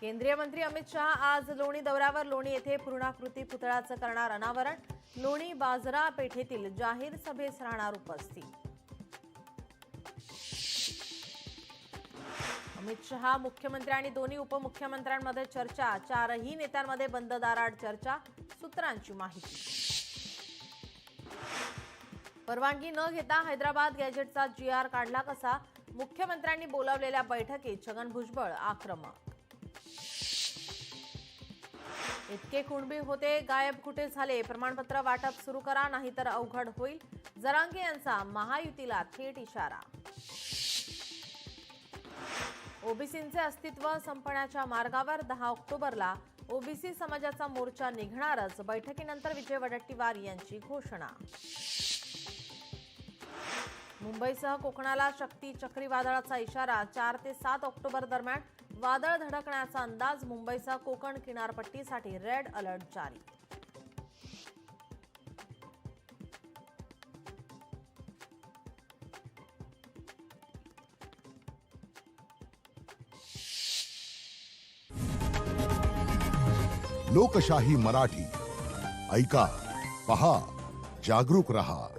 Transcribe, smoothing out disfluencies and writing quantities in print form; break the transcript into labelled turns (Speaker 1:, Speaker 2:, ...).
Speaker 1: केंद्रीय मंत्री अमित शहा आज लोणी दौऱ्यावर. लोणी येथे पूर्णाकृती पुतळ्याचं करणार अनावरण. लोणी बाजारा पेठेतील जाहीर सभेस राहणार उपस्थित. अमित शहा, मुख्यमंत्री आणि दोन्ही उपमुख्यमंत्र्यांमध्ये चर्चा. चारही नेत्यांमध्ये बंद दाराआड चर्चा. सूत्रांची माहिती. परवानगी न घेता हैदराबाद गॅजेटचा GR काढला कसा? मुख्यमंत्र्यांनी बोलावलेल्या बैठकीत छगन भुजबळ आक्रमक. इतके कुणबी होते, गायब कुठे झाले? प्रमाणपत्र वाटप सुरू करा, नाहीतर अवघड होईल. जरांगे यांचा महायुतीला थेट इशारा. ओबीसींचे अस्तित्व संपण्याच्या मार्गावर. 10 ऑक्टोबरला ओबीसी समाजाचा मोर्चा निघणारच. बैठकीनंतर विजय वडेट्टीवार यांची घोषणा. मुंबईसह कोकणाला शक्ती चक्रीवादळाचा इशारा. 4 ते 7 ऑक्टोबर दरम्यान वादळ धडकण्याचा अंदाज. मुंबईसह कोकण किनारपट्टीसाठी रेड अलर्ट जारी.
Speaker 2: लोकशाही मराठी ऐका, पहा, जागरूक रहा.